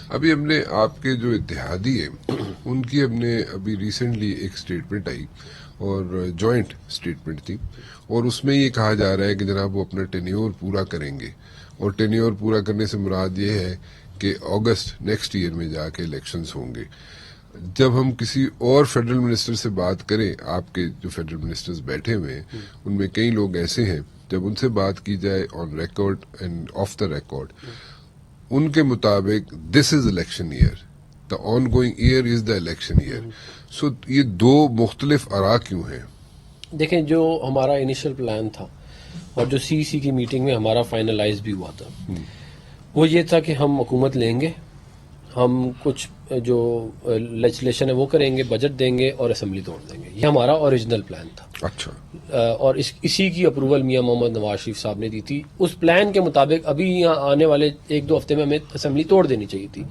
ابھی ہم نے آپ کے جو اتحادی ہیں ان کی ہم نے ابھی ریسنٹلی ایک اسٹیٹمنٹ آئی اور جوائنٹ اسٹیٹمنٹ تھی، اور اس میں یہ کہا جا رہا ہے کہ جناب وہ اپنا ٹینیور پورا کریں گے، اور ٹینیور پورا کرنے سے مراد یہ ہے کہ اگست نیکسٹ ایئر میں جا کے الیکشنز ہوں گے۔ جب ہم کسی اور فیڈرل منسٹر سے بات کریں، آپ کے جو فیڈرل منسٹرز بیٹھے ہوئے ہیں ان میں کئی لوگ ایسے ہیں، جب ان سے بات کی جائے on record and off the record, ان کے مطابق this is election year, the ongoing year is the election year. So یہ دو مختلف آراء کیوں ہیں؟ دیکھیں، جو ہمارا انیشل پلان تھا اور جو سی کی میٹنگ میں ہمارا فائنلائز بھی ہوا تھا، وہ یہ تھا کہ ہم حکومت لیں گے، ہم کچھ جو لیجسلیشن ہے وہ کریں گے، بجٹ دیں گے اور اسمبلی توڑ دیں گے۔ یہ ہمارا اوریجنل پلان تھا۔ اچھا، اور اسی کی اپروول میاں محمد نواز شریف صاحب نے دی تھی۔ اس پلان کے مطابق ابھی یہاں آنے والے 1-2 ہفتے میں ہمیں اسمبلی توڑ دینی چاہیے تھی،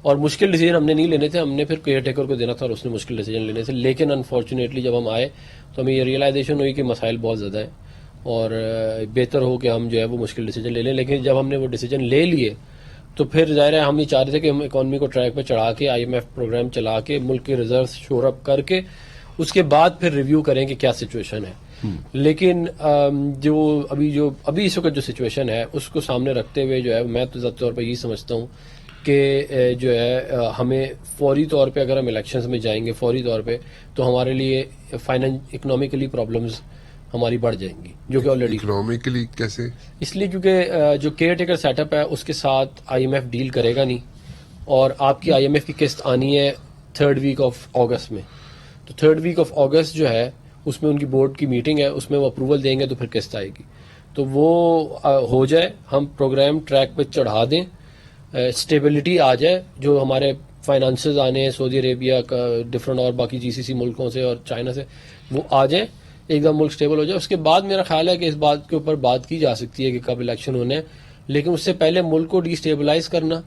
اور مشکل ڈیسیجن ہم نے نہیں لینے تھے، ہم نے پھر کیئر ٹیکر کو دینا تھا اور اس نے مشکل ڈیسیجن لینے تھے۔ لیکن انفارچونیٹلی جب ہم آئے تو ہمیں یہ ریئلائزیشن ہوئی کہ مسائل بہت زیادہ ہیں اور بہتر ہو کہ ہم جو ہے وہ مشکل ڈیسیجن لے لیں۔ لیکن جب ہم نے وہ ڈیسیجن لے لیے تو پھر ظاہر ہے ہم یہ چاہ رہے تھے کہ ہم اکانومی کو ٹریک پہ چڑھا کے IMF پروگرام چلا کے ملک کے ریزرو شور اپ کر کے اس کے بعد پھر ریویو کریں کہ کیا سچویشن ہے۔ لیکن جو ابھی اس وقت جو سچویشن ہے اس کو سامنے رکھتے ہوئے جو ہے میں تو ذاتی طور پہ یہی سمجھتا ہوں کہ جو ہے ہمیں فوری طور پہ اگر ہم الیکشنز میں جائیں گے فوری طور پہ تو ہمارے لیے اکنامکلی پرابلمز ہماری بڑھ جائیں گی، جو کہ آلریڈی اکنامکلی کیسے؟ اس لیے کیونکہ جو کیئر ٹیکر سیٹ اپ ہے اس کے ساتھ IMF ڈیل کرے گا نہیں، اور آپ کی IMF کی قسط آنی ہے 3rd ویک آف اگست میں۔ تو 3rd ویک آف اگست جو ہے اس میں ان کی بورڈ کی میٹنگ ہے، اس میں وہ اپروول دیں گے تو پھر قسط آئے گی۔ تو وہ ہو جائے، ہم پروگرام ٹریک پہ چڑھا دیں، اسٹیبلٹی آ جائے، جو ہمارے فائنانسز آنے ہیں سعودی عربیہ کا، ڈفرنٹ اور باقی GCC ملکوں سے اور چائنا سے، وہ آ جائیں، ایک دم ملک سٹیبل ہو جائے۔ اس کے بعد میرا خیال ہے کہ اس بات کے اوپر بات کی جا سکتی ہے کہ کب الیکشن ہونے ہیں، لیکن اس سے پہلے ملک کو ڈی سٹیبلائز کرنا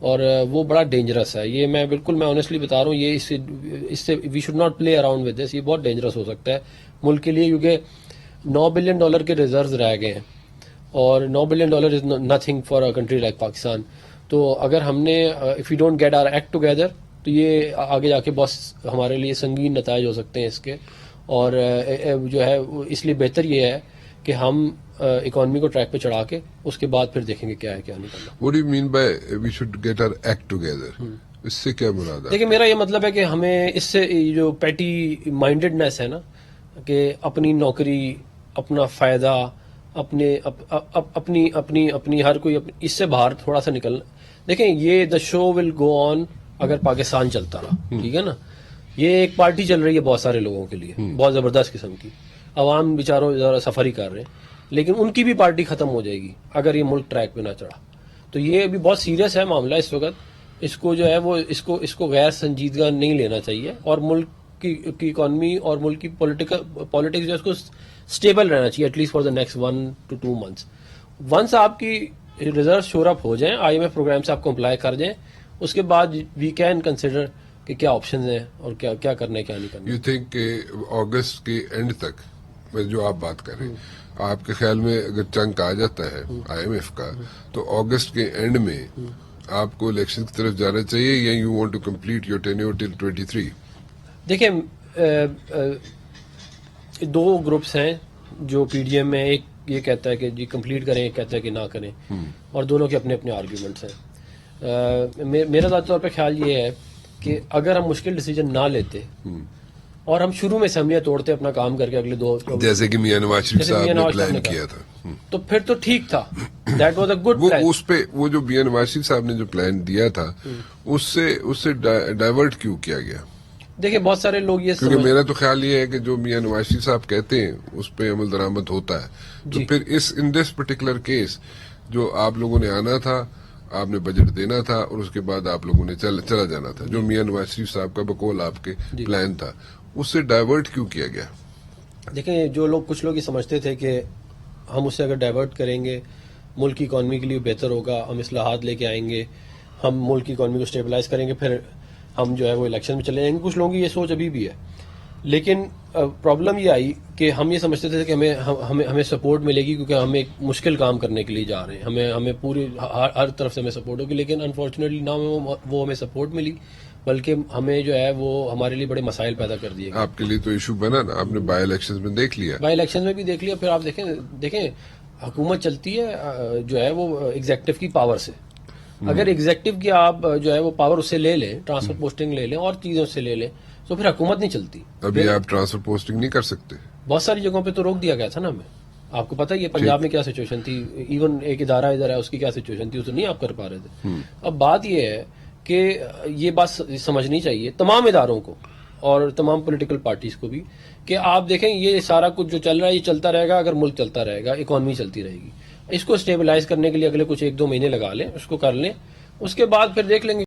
اور وہ بڑا ڈینجرس ہے۔ یہ میں آنیسٹلی بتا رہا ہوں، یہ اس سے we should not play around with this. یہ بہت ڈینجرس ہو سکتا ہے ملک کے لیے، کیونکہ $9 بلین کے ریزروز رہ گئے ہیں، اور $9 billion is nothing for a country like Pakistan. تو اگر ہم نے if you don't get our act together تو یہ آگے جا کے بہت ہمارے لیے سنگین نتائج ہو سکتے ہیں اس کے، اور جو ہے اس لیے بہتر یہ ہے کہ ہم اکانومی کو ٹریک پہ چڑھا کے اس کے بعد پھر دیکھیں گے کیا ہے کیا نہیں کرنا۔ What do you mean by we should get our act together؟ اس سے کیا مراد ہے؟ دیکھیں، میرا یہ مطلب ہے کہ ہمیں اس سے جو پیٹی مائنڈڈنیس ہے نا، کہ اپنی نوکری، اپنا فائدہ، اپنی ہر کوئی اس سے باہر تھوڑا سا نکلنا۔ دیکھیں، یہ دا شو ول گو آن اگر پاکستان چلتا رہا، ٹھیک ہے نا۔ یہ ایک پارٹی چل رہی ہے بہت سارے لوگوں کے لیے، بہت زبردست قسم کی، عوام بیچاروں ذرا سفر ہی کر رہے ہیں، لیکن ان کی بھی پارٹی ختم ہو جائے گی اگر یہ ملک ٹریک پہ نہ چڑھا۔ تو یہ ابھی بہت سیریس ہے معاملہ اس وقت، اس کو جو ہے وہ اس کو غیر سنجیدگی نہیں لینا چاہیے، اور ملک کی اکانومی اور ملک کی پولیٹکس جو ہے اس کو اسٹیبل رہنا چاہیے at least for the next 1 to 2 months۔ Once آپ کی ریزرو شور اپ ہو جائیں، IMF پروگرام سے آپ کمپلائی کر جائیں، اس کے بعد وی کین کنسیڈر کہ کیا آپشنز ہیں اور کیا کرنا ہے کیا نہیں کرنا۔ یو تھنک کہ اگست کے اینڈ تک جو آپ بات کر رہے ہیں، آپ کے خیال میں اگر چنک آ جاتا ہے IMF کا تو اگست کے اینڈ میں آپ کو الیکشن کی طرف جانا چاہیے، یا you want to complete your tenure till 23؟ دیکھیں، 2 گروپس ہیں جو PDM میں، ایک یہ کہتا ہے کہ جی کمپلیٹ کریں، ایک کہتا ہے کہ نہ کریں، اور دونوں کے اپنے اپنے آرگیومنٹس ہیں۔ میرا ذاتی طور پہ خیال یہ ہے کہ اگر ہم مشکل ڈیسیجن نہ لیتے اور ہم شروع میں اسمبلیاں توڑتے اپنا کام کر کے اگلے 2، جیسے کہ میاں نواز شریف صاحب نے پلان کیا تھا، تو پھر تو ٹھیک تھا، that was a good plan. اس پہ وہ جو میاں نواز شریف صاحب نے جو پلان دیا تھا اس سے ڈائیورٹ کیوں کیا گیا؟ دیکھیں، بہت سارے لوگ یہ کیونکہ میرا تو خیال یہ ہے کہ جو میاں نواز شریف صاحب کہتے ہیں اس پہ عمل درآمد ہوتا ہے، تو پھر ان دس پرٹیکولر کیس جو آپ لوگوں نے آنا تھا، آپ نے بجٹ دینا تھا، اور اس کے بعد آپ لوگوں نے چلا جانا تھا، جو میاں نواز شریف صاحب کا بقول آپ کے پلان تھا، اس سے ڈائیورٹ کیوں کیا گیا؟ دیکھیں، کچھ لوگ یہ سمجھتے تھے کہ ہم اسے اگر ڈائیورٹ کریں گے ملک کی اکانومی کے لیے بہتر ہوگا، ہم اصلاحات لے کے آئیں گے، ہم ملک کی اکانومی کو اسٹیبلائز کریں گے، پھر ہم جو ہے وہ الیکشن میں چلے جائیں گے۔ کچھ لوگوں کی یہ سوچ ابھی بھی ہے، لیکن پرابلم یہ آئی کہ ہم یہ سمجھتے تھے کہ ہمیں سپورٹ ملے گی کیونکہ ہم ایک مشکل کام کرنے کے لیے جا رہے ہیں، ہمیں پوری ہر طرف سے ہمیں سپورٹ ہوگی، لیکن انفارچونیٹلی نہ وہ ہمیں سپورٹ ملی بلکہ ہمیں جو ہے وہ ہمارے لیے بڑے مسائل پیدا کر دیے گئے. آپ کے لیے تو ایشو بنا نا، آپ نے بائی الیکشنز میں دیکھ لیا. بائی الیکشن میں بھی دیکھ لیا. پھر آپ دیکھیں حکومت چلتی ہے جو ہے وہ ایگزیکٹو کی پاور سے. اگر ایگزیکٹو کی آپ جو ہے وہ پاور اس سے لے لیں، ٹرانسفر پوسٹنگ لے لیں اور چیزوں سے لے لیں، تو پھر حکومت نہیں چلتی. ابھی آپ ٹرانسفر پوسٹنگ نہیں کر سکتے. بہت ساری جگہوں پہ تو روک دیا گیا تھا نا ہمیں. آپ کو پتہ ہی ہے پنجاب میں کیا سچویشن تھی، ایون ایک ادارہ ادھر ہے اس کی کیا سچویشن تھی، اسے نہیں آپ کر پا رہے تھے. اب بات یہ ہے کہ یہ بات سمجھنی چاہیے تمام اداروں کو اور تمام پولیٹیکل پارٹیز کو بھی کہ آپ دیکھیں یہ سارا کچھ جو چل رہا ہے یہ چلتا رہے گا اگر ملک چلتا رہے گا، اکانومی چلتی رہے گی. اس کو اسٹیبلائز کرنے کے لیے اگلے کچھ 1-2 مہینے لگا لیں، اس کو کر لیں، اس کے بعد پھر دیکھ لیں گے